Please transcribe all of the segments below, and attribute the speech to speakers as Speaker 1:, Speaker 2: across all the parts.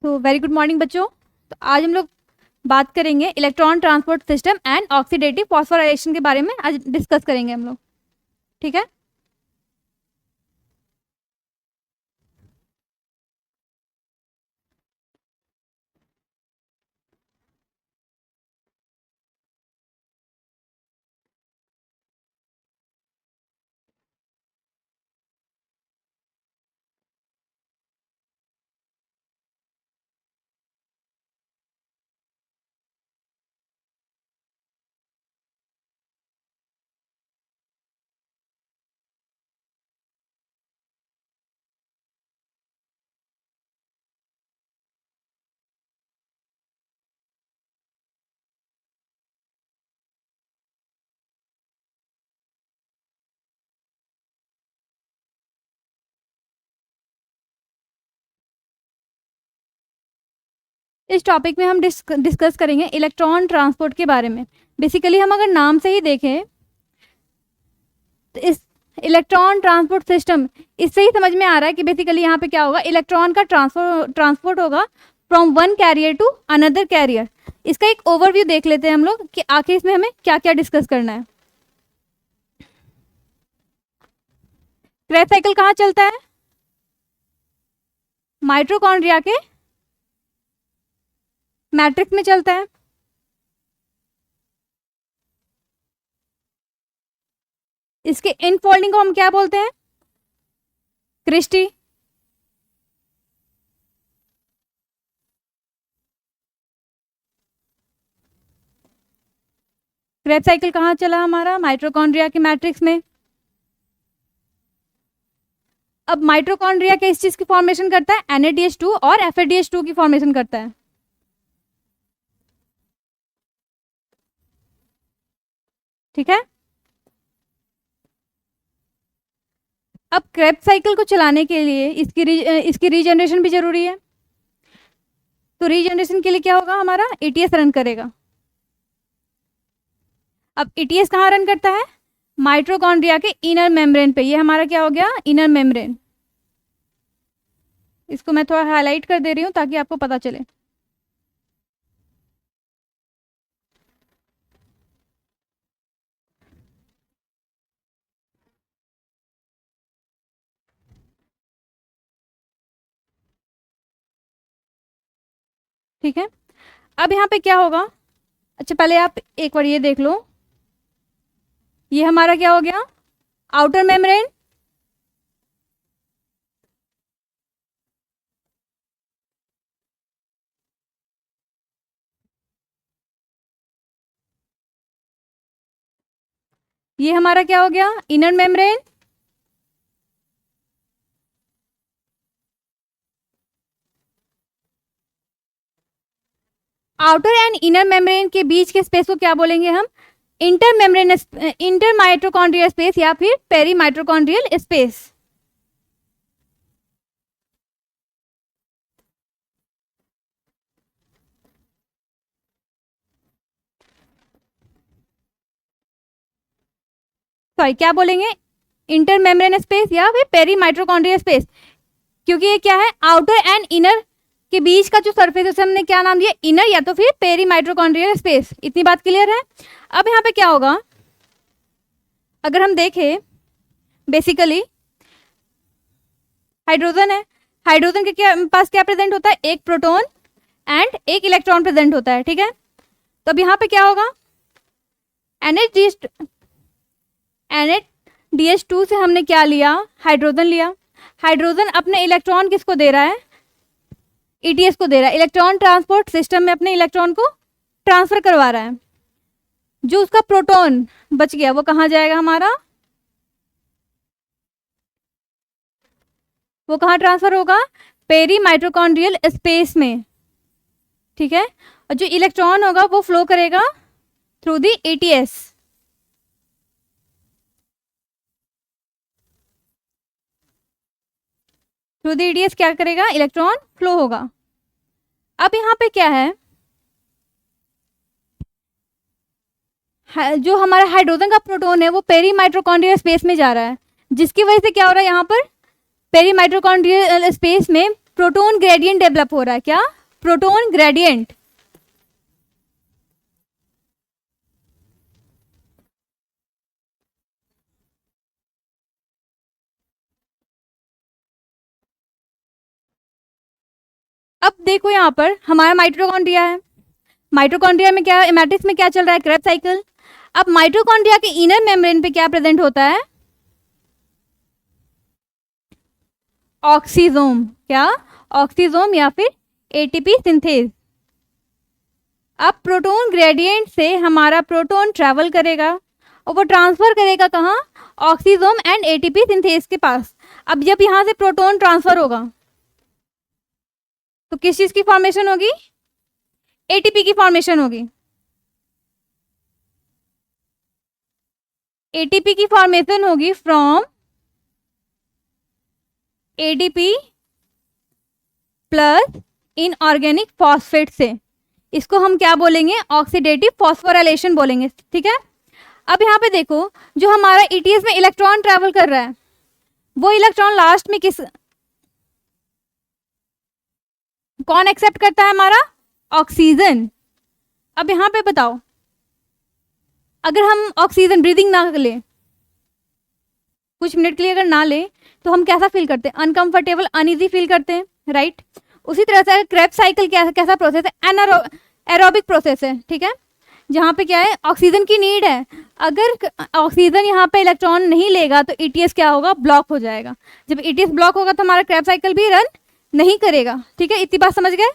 Speaker 1: तो very good morning बच्चों। तो आज हम लोग बात करेंगे electron transport system and oxidative phosphorylation के बारे में आज डिस्कस करेंगे हम लोग। ठीक है। इस टॉपिक में हम डिस्कस करेंगे इलेक्ट्रॉन ट्रांसपोर्ट के बारे में। बेसिकली हम अगर नाम से ही देखें तो इस इलेक्ट्रॉन ट्रांसपोर्ट सिस्टम इससे ही समझ में आ रहा है कि बेसिकली यहाँ पे क्या होगा, इलेक्ट्रॉन का ट्रांसपोर्ट होगा from one carrier to another carrier. इसका एक ओवरव्यू देख लेते हैं हम लोग कि आखिर इसमें हमें क्या क्या डिस्कस करना है। क्रेब साइकिल कहाँ चलता है? माइटोकॉन्ड्रिया के मैट्रिक्स में चलता है। इसके इनफोल्डिंग को हम क्या बोलते हैं? क्रिस्टी। क्रेब साइकिल कहाँ चला हमारा? माइटोकॉन्ड्रिया के मैट्रिक्स में। अब माइटोकॉन्ड्रिया किस चीज की फॉर्मेशन करता है? NADH2 और FADH2 की फॉर्मेशन करता है। ठीक है। अब क्रेब साइकिल को चलाने के लिए इसकी रीजनरेशन भी जरूरी है। तो रीजनरेशन के लिए क्या होगा, हमारा ETS रन करेगा। अब ETS कहाँ रन करता है? माइटोकॉन्ड्रिया के इनर मेम्ब्रेन पे। ये हमारा क्या हो गया? Inner membrane. इसको मैं थोड़ा हाईलाइट कर दे रही हूँ ताकि आपको पता चले। ठीक है। अब यहाँ पे क्या होगा? अच्छा, पहले आप एक बार ये देख लो, ये हमारा क्या हो गया? Outer membrane. ये हमारा क्या हो गया? Inner membrane. Outer and inner membrane के बीच के स्पेस को क्या बोलेंगे हम? Inter membrane, inter mitochondrial space या फिर पेरी माइटोकॉन्ड्रियल स्पेस। सॉरी, क्या बोलेंगे? इंटर मेम्ब्रेन स्पेस या फिर पेरी माइटोकॉन्ड्रियल स्पेस, क्योंकि ये क्या है? आउटर एंड इनर के बीच का जो सरफेस है उसे हमने क्या नाम दिया? इनर या तो फिर पेरी माइटोकॉन्ड्रियल स्पेस। इतनी बात क्लियर है। अब यहाँ पे क्या होगा, अगर हम देखें बेसिकली हाइड्रोजन है, हाइड्रोजन के पास क्या प्रेजेंट होता है? एक प्रोटॉन एंड एक इलेक्ट्रॉन प्रेजेंट होता है। ठीक है। तो अब यहाँ पे क्या होगा? NH2 से हमने क्या लिया? हाइड्रोजन लिया। हाइड्रोजन अपने इलेक्ट्रॉन किसको दे रहा है? ETS को दे रहा है। इलेक्ट्रॉन ट्रांसपोर्ट सिस्टम में अपने इलेक्ट्रॉन को ट्रांसफर करवा रहा है। जो उसका प्रोटॉन बच गया वो कहाँ जाएगा हमारा? वो कहाँ ट्रांसफर होगा? पेरी माइटोकॉन्ड्रियल स्पेस में। ठीक है। और जो इलेक्ट्रॉन होगा वो फ्लो करेगा through the ETS। Through the ETS क्या करेगा? इलेक्ट्रॉन फ्लो होगा। अब यहाँ पे क्या है, जो हमारा हाइड्रोजन का प्रोटॉन है वो पेरी माइटोकॉन्ड्रियल स्पेस में जा रहा है, जिसकी वजह से क्या हो रहा है यहाँ पर? पेरी माइटोकॉन्ड्रियल स्पेस में प्रोटोन ग्रेडियंट डेवलप हो रहा है। क्या? Proton gradient. अब देखो यहाँ पर हमारा माइटोकॉन्ड्रिया है। माइटोकॉन्ड्रिया में क्या, मैट्रिक्स में क्या चल रहा है? Krebs cycle. अब माइटोकॉन्ड्रिया के इनर मेम्ब्रेन पे क्या प्रेजेंट होता है? ऑक्सीजोम। क्या? ऑक्सीजोम या फिर एटीपी सिंथेज। अब प्रोटोन ग्रेडियंट से हमारा प्रोटोन ट्रैवल करेगा और वो ट्रांसफर करेगा कहाँ? ऑक्सीजोम एंड एटीपी सिंथेज के पास। अब जब यहाँ से प्रोटोन ट्रांसफर होगा तो किस चीज की फॉर्मेशन होगी? एटीपी की फॉर्मेशन होगी। एटीपी की फॉर्मेशन होगी from ADP plus inorganic phosphate से। इसको हम क्या बोलेंगे? ऑक्सीडेटिव फॉस्फोराइलेशन बोलेंगे। ठीक है। अब यहाँ पे देखो जो हमारा ईटीएस में इलेक्ट्रॉन ट्रैवल कर रहा है वो इलेक्ट्रॉन लास्ट में कौन एक्सेप्ट करता है? हमारा ऑक्सीजन। अब यहाँ पे बताओ अगर हम ऑक्सीजन ब्रीदिंग ना ले, कुछ मिनट के लिए अगर ना ले तो हम कैसा फील करते हैं? अनकंफर्टेबल, अनईजी फील करते हैं, राइट। उसी तरह से क्रेब्स साइकिल कैसा प्रोसेस है? एरोबिक प्रोसेस है। ठीक है। जहाँ पे क्या है? ऑक्सीजन की नीड है। अगर ऑक्सीजन यहाँ पे इलेक्ट्रॉन नहीं लेगा तो ईटीएस क्या होगा? ब्लॉक हो जाएगा। जब ईटीएस ब्लॉक होगा तो हमारा क्रेब्स साइकिल भी रन नहीं करेगा। ठीक है, इतनी बात समझ गए।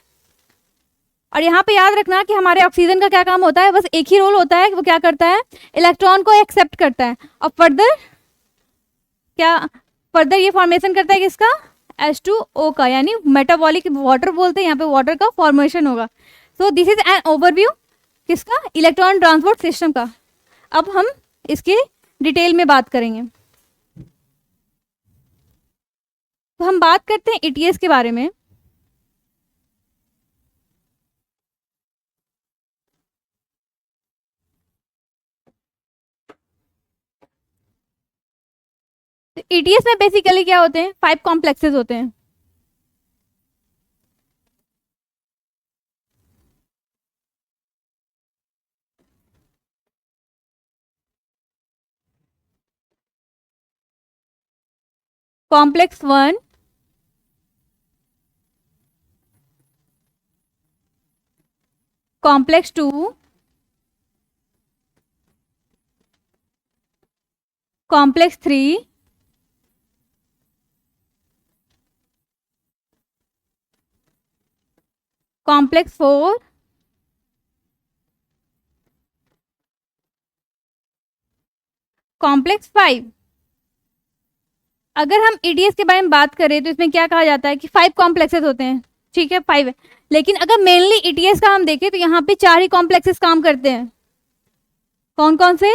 Speaker 1: और यहाँ पे याद रखना कि हमारे ऑक्सीजन का क्या काम होता है? बस एक ही रोल होता है कि वो क्या करता है? इलेक्ट्रॉन को एक्सेप्ट करता है और फर्दर ये फॉर्मेशन करता है किसका? H2O का, यानी मेटाबॉलिक वाटर बोलते हैं, यहाँ पे वाटर का फॉर्मेशन होगा। So this is an overview किसका? इलेक्ट्रॉन ट्रांसपोर्ट सिस्टम का। अब हम इसके डिटेल में बात करेंगे। तो हम बात करते हैं ईटीएस के बारे में। तो ईटीएस में बेसिकली क्या होते हैं? 5 कॉम्प्लेक्सेस होते हैं। Complex 1, complex 2, complex 3, complex 4, complex 5। अगर हम ईटीएस के बारे में बात करें तो इसमें क्या कहा जाता है कि 5 कॉम्प्लेक्सेस होते हैं। ठीक है, 5 है। लेकिन अगर मेनली ईटीएस का हम देखें तो यहाँ पे 4 ही कॉम्प्लेक्सेस काम करते हैं। कौन कौन से?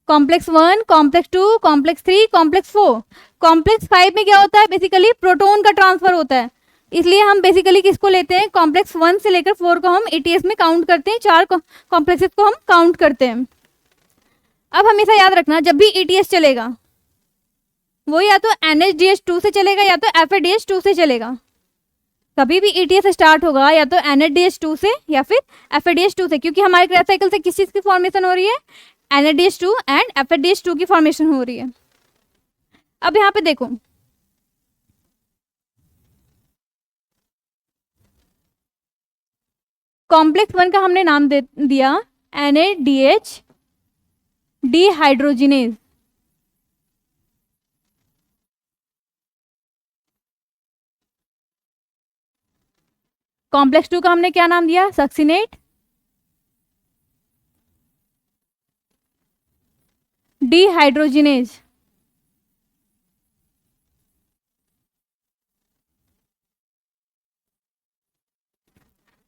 Speaker 1: Complex 1, complex 2, complex 3, complex 4। Complex 5 में क्या होता है? बेसिकली प्रोटोन का ट्रांसफर होता है। इसलिए हम बेसिकली किसको लेते हैं? कॉम्प्लेक्स 1 से लेकर 4 को हम ईटीएस में काउंट करते हैं। 4 कॉम्प्लेक्सेस को हम काउंट करते हैं। अब हमेशा याद रखना जब भी ईटीएस चलेगा वो या तो NH2 से चलेगा या तो FADH2 से चलेगा। कभी भी ईटीएस स्टार्ट होगा या तो NH2 से या फिर FADH2 से, क्योंकि हमारे क्रेब्स साइकिल से किस चीज की फॉर्मेशन हो रही है? NH2 एंड FADH2 की फॉर्मेशन हो रही है। अब यहाँ पे देखो कॉम्प्लेक्स 1 का हमने नाम दिया NADH डिहाइड्रोजिनेज। कॉम्प्लेक्स 2 का हमने क्या नाम दिया? Succinate dehydrogenase.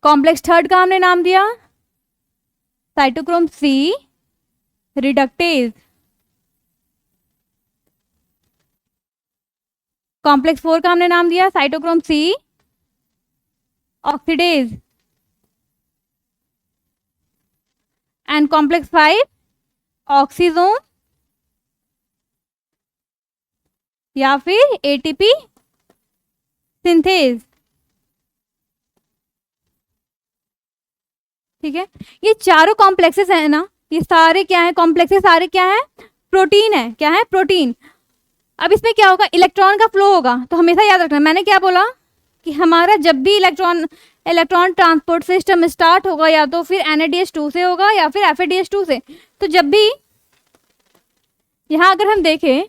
Speaker 1: कॉम्प्लेक्स 3 का हमने नाम दिया साइटोक्रोम C रिडक्टेज। कॉम्प्लेक्स 4 का हमने नाम दिया cytochrome C oxidase. And complex 5 oxysome या फिर एटीपी सिंथेज। ठीक है। ये चारों कॉम्प्लेक्सेस है ना, ये सारे क्या है, कॉम्प्लेक्सेस सारे क्या है, प्रोटीन है। क्या है, प्रोटीन। अब इसमें क्या होगा, इलेक्ट्रॉन का फ्लो होगा। तो हमेशा याद रखना, मैंने क्या बोला कि हमारा जब भी इलेक्ट्रॉन ट्रांसपोर्ट सिस्टम स्टार्ट होगा या तो फिर NADH2 से होगा या फिर FADH2 से। तो जब भी यहाँ अगर हम देखें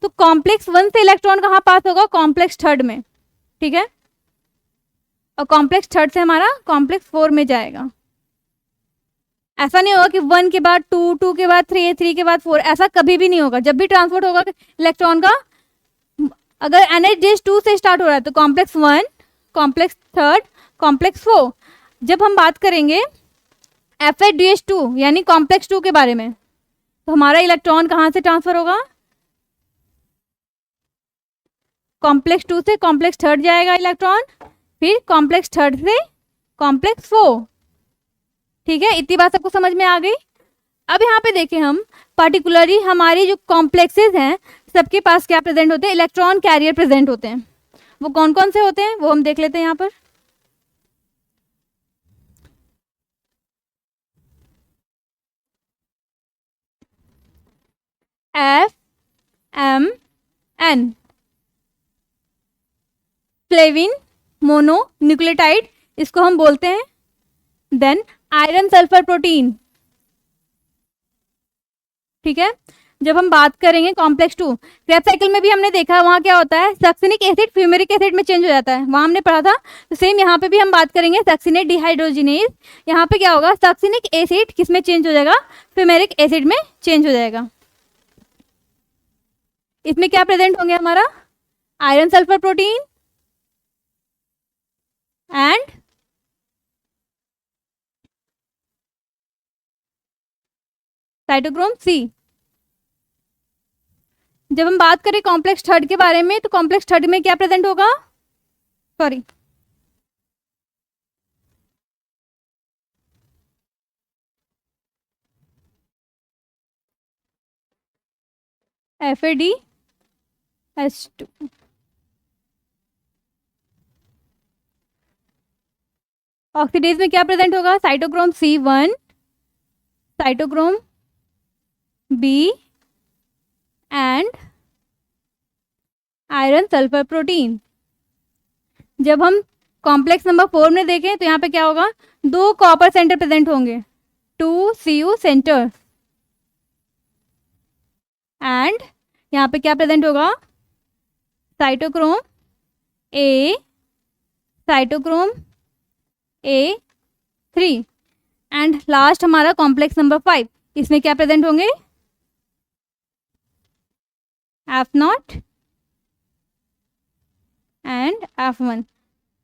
Speaker 1: तो कॉम्प्लेक्स 1 से इलेक्ट्रॉन कहाँ पास होगा, कॉम्प्लेक्स 3 में, ठीक है। और कॉम्प्लेक्स 3 से हमारा कॉम्प्लेक्स 4 में जाएगा। ऐसा नहीं होगा कि 1 के बाद 2, 2 के बाद 3, 3 के बाद 4, ऐसा कभी भी नहीं होगा। जब भी ट्रांसपोर्ट होगा इलेक्ट्रॉन का, अगर NADH2 से स्टार्ट हो रहा है तो कॉम्प्लेक्स 1, कॉम्प्लेक्स 3, कॉम्प्लेक्स 4। जब हम बात करेंगे FADH2 यानी कॉम्प्लेक्स 2 के बारे में, तो हमारा इलेक्ट्रॉन कहाँ से ट्रांसफर होगा, कॉम्प्लेक्स 2 से कॉम्प्लेक्स 3 जाएगा इलेक्ट्रॉन, फिर कॉम्प्लेक्स 3 से कॉम्प्लेक्स 4। ठीक है, इतनी बात सबको समझ में आ गई। अब यहाँ पे देखें हम पर्टिकुलरली हमारी जो कॉम्प्लेक्सेस हैं सबके पास क्या प्रेजेंट होते हैं, इलेक्ट्रॉन कैरियर प्रेजेंट होते हैं। वो कौन कौन से होते हैं वो हम देख लेते हैं यहाँ पर। FMN, फ्लेविन मोनो न्यूक्लियोटाइड, इसको हम बोलते हैं। देन आयरन सल्फर प्रोटीन, ठीक है। जब हम बात करेंगे कॉम्प्लेक्स 2, क्रेब्स साइकिल में भी हमने देखा, वहाँ क्या होता है, सक्सिनिक एसिड फ्यूमेरिक एसिड में चेंज हो जाता है, वहाँ हमने पढ़ा था। तो सेम यहाँ पे भी हम बात करेंगे सक्सिनेट डिहाइड्रोजिनेज। यहाँ पे क्या होगा, सक्सिनिक एसिड किस में चेंज हो जाएगा, फ्यूमेरिक एसिड में चेंज हो जाएगा। इसमें क्या प्रेजेंट होंगे हमारा, iron sulphur protein and cytochrome C। जब हम बात करें कॉम्प्लेक्स 3 के बारे में, तो कॉम्प्लेक्स 3 में क्या प्रेजेंट होगा, सॉरी FADH2। ऑक्सीडेज में क्या प्रेजेंट होगा, cytochrome C1, cytochrome B and iron sulphur protein. जब हम कॉम्प्लेक्स नंबर 4 में देखें तो यहाँ पे क्या होगा, 2 कॉपर सेंटर प्रेजेंट होंगे, 2 Cu सेंटर। एंड यहाँ पे क्या प्रेजेंट होगा, cytochrome A, cytochrome A3 and last हमारा कॉम्प्लेक्स नंबर 5, इसमें क्या प्रेजेंट होंगे, F0 एंड F1।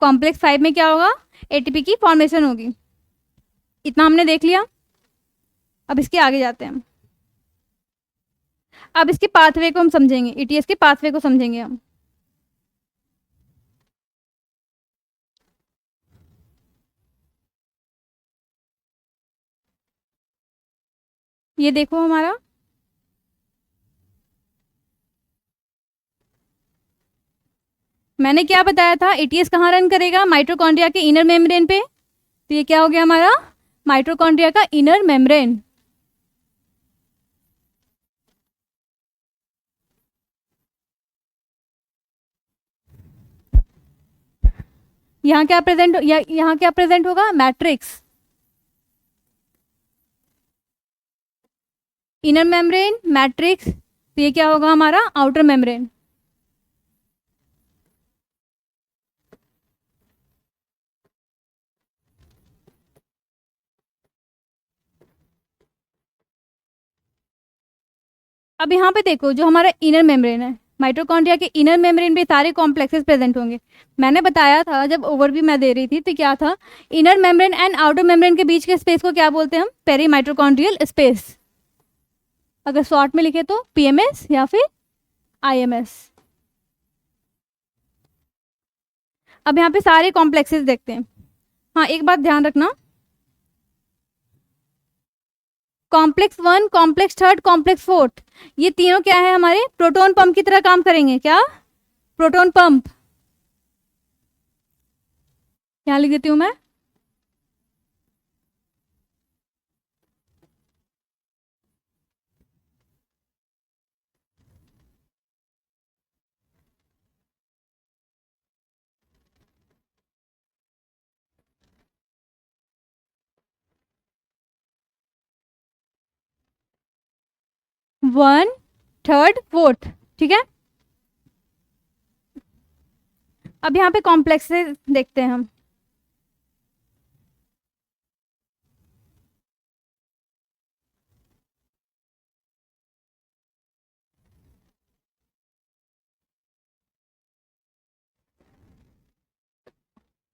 Speaker 1: कॉम्प्लेक्स 5 में क्या होगा, ATP की फॉर्मेशन होगी। इतना हमने देख लिया। अब इसके आगे जाते हैं हम। अब इसके पाथवे को हम समझेंगे, ETS के पाथवे को समझेंगे हम। ये देखो हमारा मैंने क्या बताया था, ETS कहाँ रन करेगा, माइटोकॉन्ड्रिया के इनर मेम्ब्रेन पे। तो ये क्या हो गया हमारा, माइटोकॉन्ड्रिया का इनर मेम्ब्रेन। यहाँ क्या प्रेजेंट, यहाँ क्या प्रेजेंट होगा, मैट्रिक्स, इनर मेम्ब्रेन, मैट्रिक्स। तो ये क्या होगा हमारा, आउटर मेम्ब्रेन। अब यहाँ पे देखो, जो हमारा इनर मेम्ब्रेन है, माइटोकॉन्ड्रिया के इनर मेम्ब्रेन पे सारे कॉम्प्लेक्सेस प्रेजेंट होंगे। मैंने बताया था जब ओवरव्यू मैं दे रही थी तो क्या था, inner membrane and outer membrane के बीच के स्पेस को क्या बोलते हैं हम, पेरी माइटोकॉन्ड्रियल स्पेस। अगर शॉर्ट में लिखे तो PMS या फिर IMS। अब यहाँ पे सारे कॉम्प्लेक्सेस देखते हैं। हाँ, एक बात ध्यान रखना, कॉम्प्लेक्स 1, कॉम्प्लेक्स 3, कॉम्प्लेक्स 4, ये तीनों क्या है, हमारे प्रोटॉन पंप की तरह काम करेंगे। क्या, प्रोटॉन पंप। यहाँ लिख देती हूँ मैं, वन, थर्ड, फोर्थ, ठीक है। अब यहाँ पे कॉम्प्लेक्स से देखते हैं हम।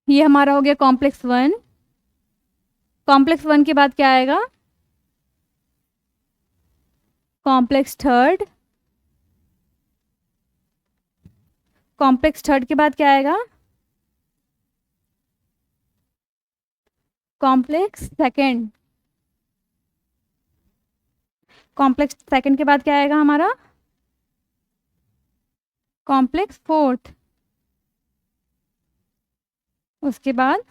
Speaker 1: ये हमारा हो गया कॉम्प्लेक्स वन। कॉम्प्लेक्स वन के बाद क्या आएगा? Complex third. कॉम्प्लेक्स थर्ड के बाद क्या आएगा? Complex second. कॉम्प्लेक्स सेकंड के बाद क्या आएगा हमारा? Complex fourth. उसके बाद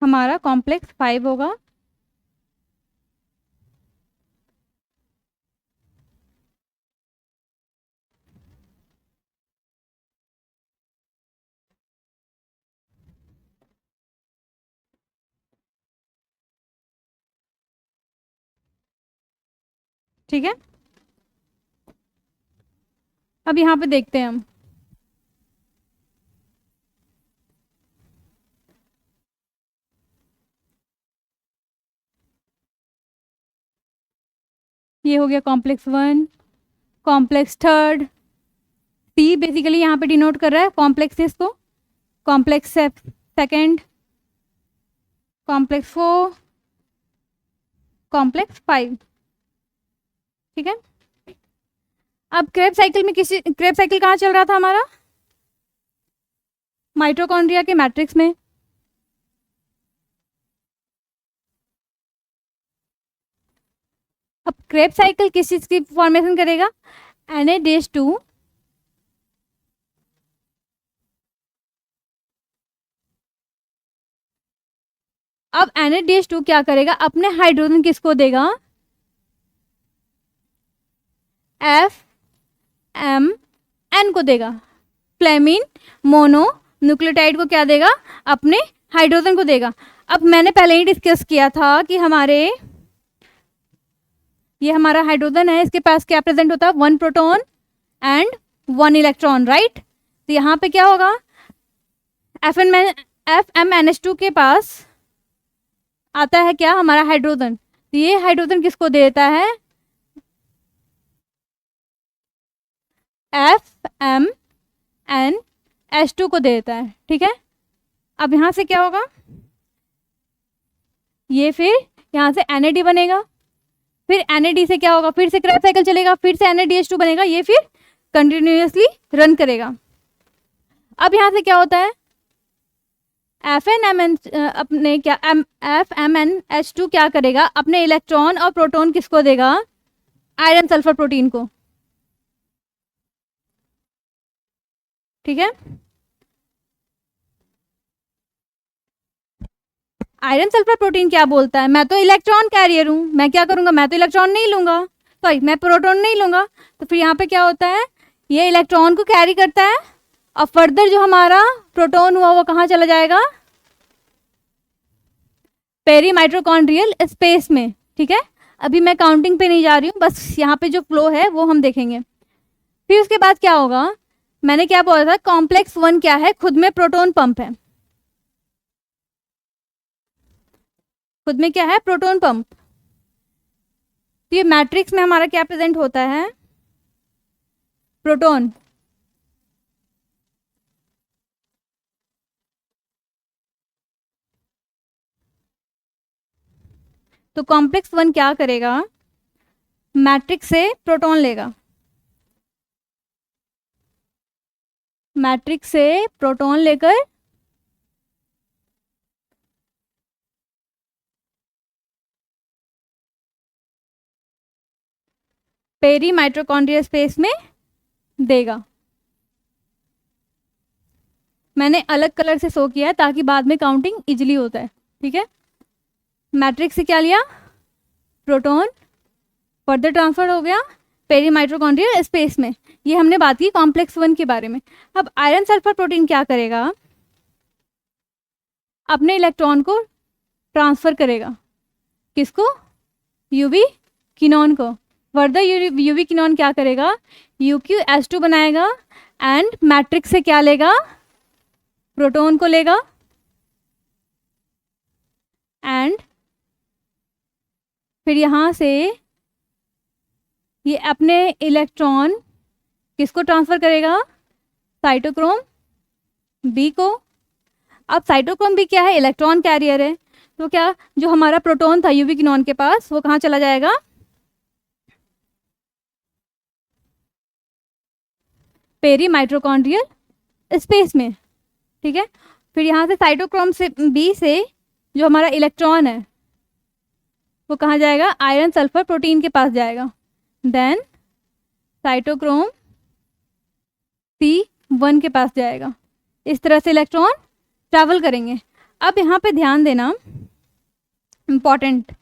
Speaker 1: हमारा कॉम्प्लेक्स फाइव होगा। ठीक है, अब यहाँ पे देखते हैं हम। ये हो गया complex one, complex third. See basically यहाँ पे डिनोट कर रहा है कॉम्प्लेक्सेस को। Complex second, complex four, complex five. ठीक है, अब क्रेब साइकिल में क्रेब साइकिल कहाँ चल रहा था हमारा? माइटोकॉन्ड्रिया के मैट्रिक्स में। अब क्रेब साइकिल किस चीज की फॉर्मेशन करेगा? Na-2 अब Na-2 क्या करेगा? अपने हाइड्रोजन किसको देगा? FMN को देगा। फ्लेमिन मोनो न्यूक्लियोटाइड को क्या देगा? अपने हाइड्रोजन को देगा। अब मैंने पहले ही डिस्कस किया था कि ये हमारा हाइड्रोजन है, इसके पास क्या प्रेजेंट होता है? One proton and one electron, right. तो यहाँ पे क्या होगा? FMNH2 के पास आता है क्या? हमारा हाइड्रोजन। तो ये हाइड्रोजन किसको देता है? FMNH2 को देता है। ठीक है, अब यहाँ से क्या होगा? ये फिर यहाँ से NAD बनेगा, फिर NAD से क्या होगा? फिर से क्रैब साइकिल चलेगा, फिर से NADH2 बनेगा, ये फिर कंटिन्यूअसली रन करेगा। अब यहाँ से क्या होता है? FMNH2 क्या करेगा? अपने इलेक्ट्रॉन और प्रोटॉन किसको देगा? आयरन सल्फर प्रोटीन को। ठीक है, आयरन सल्फर प्रोटीन क्या बोलता है? मैं तो इलेक्ट्रॉन कैरियर हूं, मैं क्या करूंगा? मैं तो इलेक्ट्रॉन नहीं लूंगा, सॉरी मैं प्रोटॉन नहीं लूंगा। तो फिर यहाँ पे क्या होता है? ये इलेक्ट्रॉन को कैरी करता है और फर्दर जो हमारा प्रोटॉन हुआ वो कहाँ चला जाएगा? पेरी माइटोकॉन्ड्रियल स्पेस में। ठीक है, अभी मैं काउंटिंग पे नहीं जा रही हूँ, बस यहाँ पे जो फ्लो है वो हम देखेंगे। फिर उसके बाद क्या होगा? मैंने क्या बोला था? कॉम्प्लेक्स वन क्या है? खुद में प्रोटॉन पंप है। खुद में क्या है? Proton pump. तो ये मैट्रिक्स में हमारा क्या प्रेजेंट होता है? प्रोटॉन। तो कॉम्प्लेक्स वन क्या करेगा? मैट्रिक्स से प्रोटॉन लेगा, मैट्रिक्स से प्रोटॉन लेकर पेरी माइटोकॉन्ड्रियल स्पेस में देगा। मैंने अलग कलर से शो किया है ताकि बाद में काउंटिंग इजीली होता है। ठीक है, मैट्रिक्स से क्या लिया? प्रोटॉन, फर्दर ट्रांसफर हो गया पेरी माइटोकॉन्ड्रियल स्पेस में। ये हमने बात की कॉम्प्लेक्स 1 के बारे में। अब आयरन सल्फर प्रोटीन क्या करेगा, अपने इलेक्ट्रॉन को ट्रांसफर करेगा, किसको, यूवी किनोन को। फर्दर यूवी किनोन क्या करेगा, UqH2 बनाएगा एंड मैट्रिक्स से क्या लेगा, प्रोटॉन को लेगा एंड फिर यहाँ से ये अपने इलेक्ट्रॉन किसको ट्रांसफर करेगा, साइटोक्रोम बी को। अब साइटोक्रोम बी क्या है, इलेक्ट्रॉन कैरियर है, तो क्या जो हमारा प्रोटॉन था यूवी किनोन के पास वो कहाँ चला जाएगा, पेरी माइटोकॉन्ड्रियल स्पेस में, ठीक है। फिर यहाँ से साइटोक्रोम से बी से जो हमारा इलेक्ट्रॉन है वो कहाँ जाएगा, आयरन सल्फर प्रोटीन के पास जाएगा, देन साइटोक्रोम C1 के पास जाएगा। इस तरह से इलेक्ट्रॉन ट्रैवल करेंगे। अब यहाँ पे ध्यान देना, इम्पॉर्टेंट,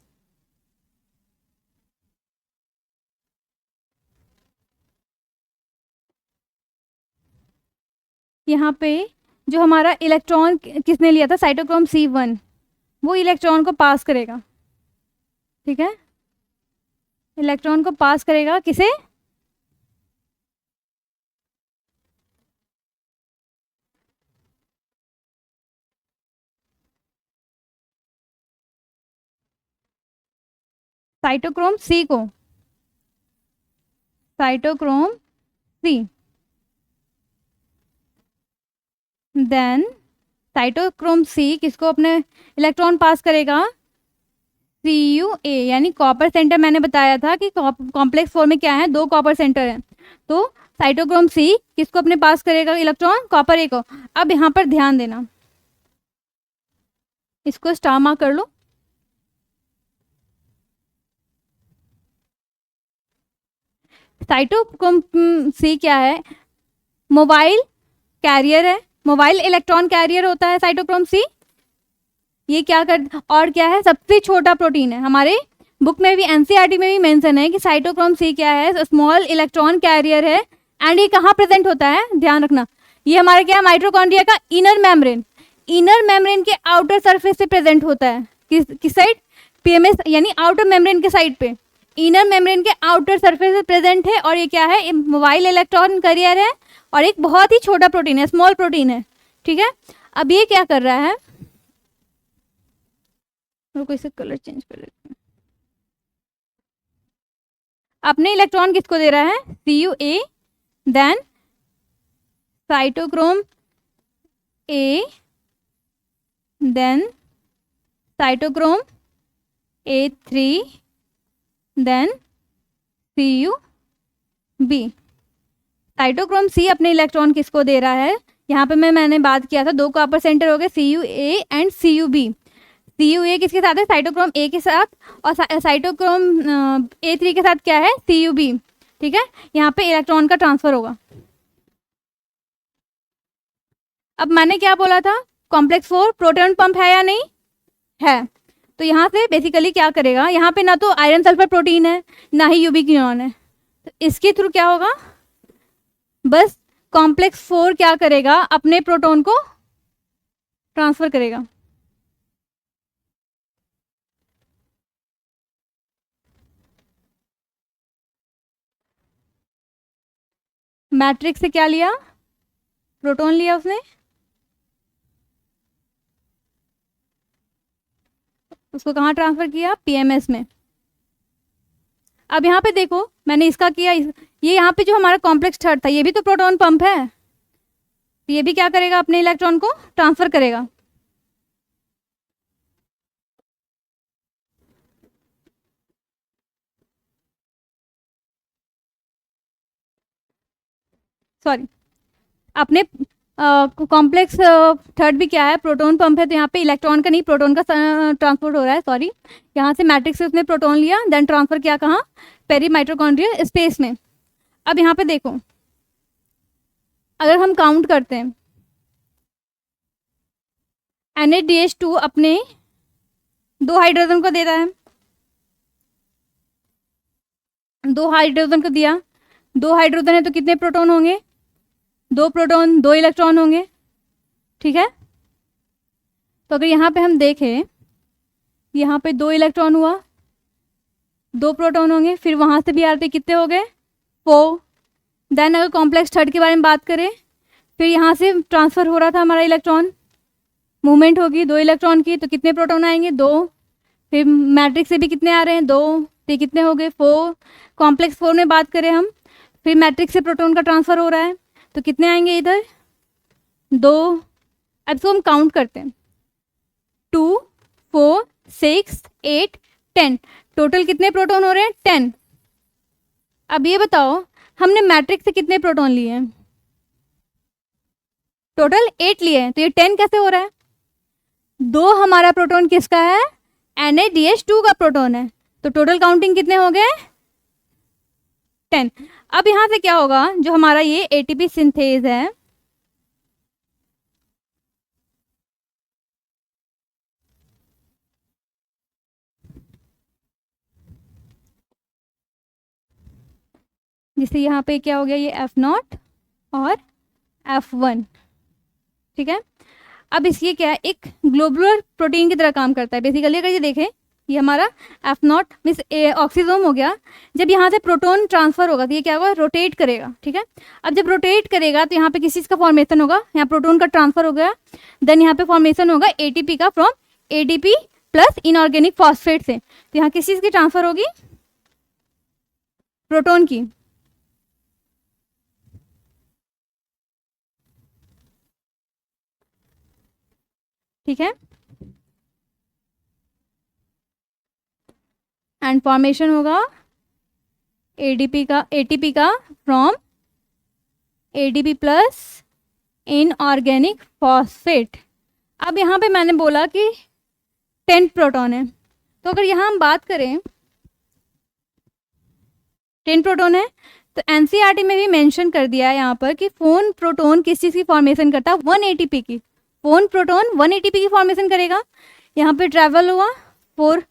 Speaker 1: यहाँ पे जो हमारा इलेक्ट्रॉन किसने लिया था, साइटोक्रोम C1, वो इलेक्ट्रॉन को पास करेगा, ठीक है, इलेक्ट्रॉन को पास करेगा किसे, साइटोक्रोम C को, cytochrome C, then cytochrome C किसको अपने इलेक्ट्रॉन पास करेगा, CuA, यानी कॉपर सेंटर। मैंने बताया था कि कॉम्प्लेक्स 4 में क्या है, 2 कॉपर सेंटर हैं, तो साइटोक्रोम C किसको अपने पास करेगा इलेक्ट्रॉन, कॉपर A को। अब यहाँ पर ध्यान देना, इसको स्टार मार्क कर लो। साइटोक्रोम C क्या है, मोबाइल कैरियर है, मोबाइल इलेक्ट्रॉन कैरियर होता है साइटोक्रोम C। ये क्या कर, और क्या है, सबसे छोटा प्रोटीन है। हमारे बुक में भी एनसीईआरटी में भी मेंशन है कि साइटोक्रोम C क्या है, स्मॉल इलेक्ट्रॉन कैरियर है एंड ये कहाँ प्रेजेंट होता है, ध्यान रखना, ये हमारे क्या, माइटोकॉन्ड्रिया का इनर मेम्ब्रेन, इनर मेम्ब्रेन के आउटर सरफेस से प्रेजेंट होता है, किस साइड, PMS यानी आउटर मेम्ब्रेन के साइड पे, इनर मेम्ब्रेन के आउटर सरफेस पे प्रेजेंट है। और ये क्या है, मोबाइल इलेक्ट्रॉन कैरियर है और एक बहुत ही छोटा प्रोटीन है, स्मॉल प्रोटीन है, ठीक है। अब ये क्या कर रहा है, रुको इसे कलर चेंज कर लेते हैं। अपने इलेक्ट्रॉन किसको दे रहा है, CuA, then cytochrome A, then cytochrome A3, then CuB। Cytochrome C अपने इलेक्ट्रॉन किसको दे रहा है, यहाँ पे मैंने बात किया था, 2 कॉपर सेंटर हो गए, CuA एंड CuB। CuA किसके साथ है, साइटोक्रोम A के साथ, और साइटोक्रोम A3 के साथ क्या है, CuB, ठीक है। यहाँ पे इलेक्ट्रॉन का ट्रांसफर होगा। अब मैंने क्या बोला था, कॉम्प्लेक्स 4 प्रोटॉन पंप है या नहीं है, तो यहाँ से बेसिकली क्या करेगा, यहाँ पे ना तो आयरन सल्फर प्रोटीन है ना ही यूबी किनोन है, तो इसके थ्रू क्या होगा, बस कॉम्प्लेक्स 4 क्या करेगा, अपने प्रोटॉन को ट्रांसफर करेगा। मैट्रिक्स से क्या लिया, प्रोटॉन लिया उसने, उसको कहाँ ट्रांसफर किया, PMS में। अब यहाँ पे देखो मैंने इसका किया, ये यहाँ पे जो हमारा कॉम्प्लेक्स 3 था ये भी तो प्रोटॉन पंप है, तो ये भी क्या करेगा, अपने इलेक्ट्रॉन को ट्रांसफर करेगा। सॉरी, अपने कॉम्प्लेक्स 3 भी क्या है, प्रोटॉन पंप है, तो यहाँ पे इलेक्ट्रॉन का नहीं प्रोटॉन का ट्रांसपोर्ट हो रहा है, सॉरी। यहाँ से मैट्रिक्स से उसने प्रोटॉन लिया, देन ट्रांसफर किया कहाँ, पेरी माइटोकॉन्ड्रियल स्पेस में। अब यहाँ पे देखो, अगर हम काउंट करते हैं, NADH2 अपने 2 हाइड्रोजन को देता है, दो हाइड्रोजन को दिया, 2 हाइड्रोजन है तो कितने प्रोटॉन होंगे? 2 प्रोटॉन 2 इलेक्ट्रॉन होंगे, ठीक है। तो अगर यहाँ पे हम देखें, यहाँ पे 2 इलेक्ट्रॉन हुआ, 2 प्रोटॉन होंगे, फिर वहाँ से भी आते कितने हो गए? 4। देन अगर कॉम्प्लेक्स थर्ड के बारे में बात करें, फिर यहाँ से ट्रांसफ़र हो रहा था हमारा इलेक्ट्रॉन, मूवमेंट होगी 2 इलेक्ट्रॉन की, तो कितने प्रोटॉन आएंगे? 2। फिर मैट्रिक्स से भी कितने आ रहे हैं? 2, तो कितने हो गए? 4। कॉम्प्लेक्स 4 में बात करें हम, फिर मैट्रिक्स से प्रोटॉन का ट्रांसफ़र हो रहा है, तो कितने आएंगे इधर? 2। अब इसको हम काउंट करते हैं, 2, 4, 6, 8, 10, टोटल कितने प्रोटॉन हो रहे हैं? 10। अब ये बताओ, हमने मैट्रिक्स से कितने प्रोटॉन लिए हैं? टोटल 8 लिए हैं, तो ये 10 कैसे हो रहा है? 2 हमारा प्रोटॉन किसका है? NaDH2 का प्रोटॉन है, तो टोटल काउंटिंग कितने हो गए? 10। अब यहाँ से क्या होगा, जो हमारा ये ATP सिंथेज है, जिससे यहाँ पे क्या हो गया, ये F0 और F1, ठीक है। अब इसलिए क्या है, एक ग्लोबुलर प्रोटीन की तरह काम करता है बेसिकली। अगर ये देखें, ये हमारा F0 मीन्स ऑक्सीजोम हो गया। जब यहाँ से प्रोटॉन ट्रांसफर होगा तो ये क्या होगा? रोटेट करेगा, ठीक है। अब जब रोटेट करेगा तो यहाँ पे किस चीज़ का फॉर्मेशन होगा? यहाँ प्रोटॉन का ट्रांसफर हो गया, देन यहाँ पे फॉर्मेशन होगा ATP का from ADP plus inorganic phosphate से। तो यहाँ किस चीज़ की ट्रांसफर होगी? प्रोटॉन की, ठीक है। एंड फॉर्मेशन होगा ATP का from ADP plus inorganic phosphate. अब यहाँ पे मैंने बोला कि 10 प्रोटॉन है, तो अगर यहाँ हम बात करें 10 प्रोटॉन है, तो NCERT में भी मेंशन कर दिया है यहाँ पर कि फोन प्रोटॉन किस चीज़ की फॉर्मेशन करता है? 1 ATP की। फोन प्रोटॉन 1 ATP की फॉर्मेशन करेगा। यहाँ पे ट्रैवल हुआ 4,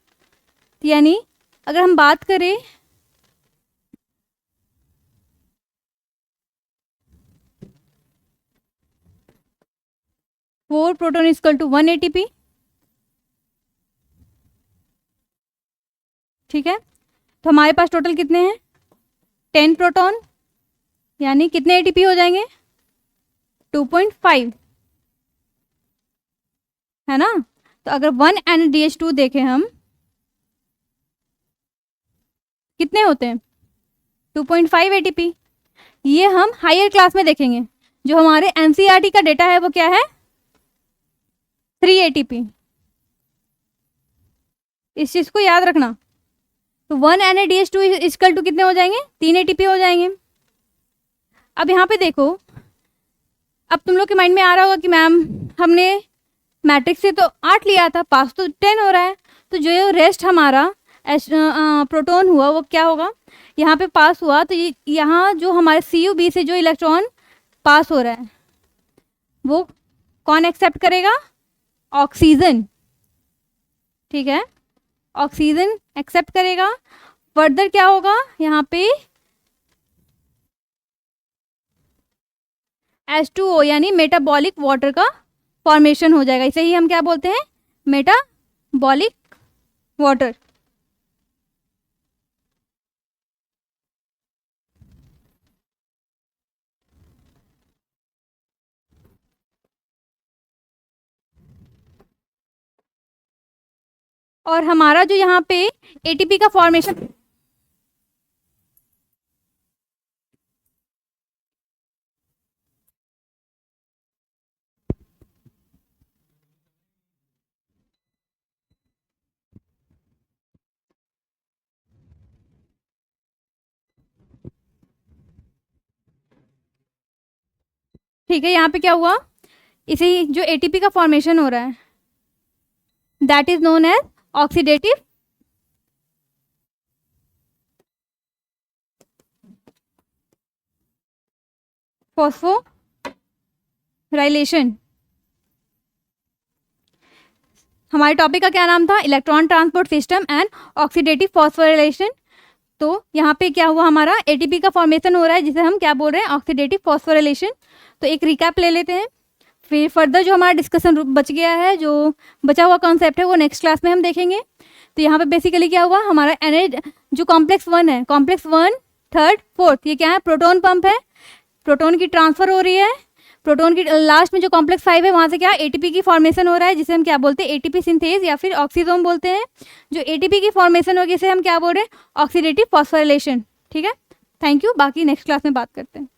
Speaker 1: यानी अगर हम बात करें four proton equal to 1 ATP, ठीक है। तो हमारे पास टोटल कितने हैं? 10 प्रोटॉन, यानी कितने ATP हो जाएंगे? 2.5, है ना। तो अगर 1 NaDH2 देखें हम, कितने होते हैं? 2.5 ATP। ये हम हायर क्लास में देखेंगे, जो हमारे NCERT का डेटा है वो क्या है? 3 ATP। इस चीज़ को याद रखना। तो 1 NaDH2 इक्वल टू कितने हो जाएंगे? 3 ATP हो जाएंगे। अब यहाँ पे देखो, अब तुम लोग के माइंड में आ रहा होगा कि मैम हमने मैट्रिक्स से तो 8 लिया था, पास तो 10 हो रहा है, तो जो रेस्ट हमारा प्रोटॉन हुआ वो क्या होगा? यहाँ पे पास हुआ, तो ये यहाँ जो हमारे CuB से जो इलेक्ट्रॉन पास हो रहा है वो कौन एक्सेप्ट करेगा? ऑक्सीजन, ठीक है। ऑक्सीजन एक्सेप्ट करेगा। फर्दर क्या होगा? यहाँ पे H2O यानी मेटाबॉलिक वाटर का फॉर्मेशन हो जाएगा। इसे ही हम क्या बोलते हैं? Metabolic water. और हमारा जो यहाँ पे ATP का फॉर्मेशन, ठीक है, यहाँ पे क्या हुआ? इसे जो ATP का फॉर्मेशन हो रहा है that is known as oxidative phosphorylation. हमारे टॉपिक का क्या नाम था? Electron transport system and oxidative phosphorylation. तो यहाँ पे क्या हुआ, हमारा एटीपी का फॉर्मेशन हो रहा है जिसे हम क्या बोल रहे हैं, ऑक्सीडेटिव फॉस्फोराइलेशन। तो एक रिकैप ले लेते हैं, फिर फर्दर जो हमारा डिस्कशन बच गया है, जो बचा हुआ कॉन्सेप्ट है वो नेक्स्ट क्लास में हम देखेंगे। तो यहाँ पे बेसिकली क्या हुआ, हमारा जो कॉम्प्लेक्स 1 है, कॉम्प्लेक्स 1, 3, 4, ये क्या है, प्रोटोन पंप है, प्रोटोन की ट्रांसफर हो रही है। प्रोटोन की लास्ट में जो कॉम्प्लेक्स 5 है वहाँ से क्या एटीपी की फॉर्मेशन हो रहा है, जिसे हम क्या बोलते हैं, एटीपी सिंथेज या फिर ऑक्सीजोम बोलते हैं। जो एटीपी की फॉर्मेशन होगी इसे हम क्या बोल रहे हैं, ऑक्सीडेटिव फॉस्फोराइलेशन। ठीक है, थैंक यू, बाकी नेक्स्ट क्लास में बात करते हैं।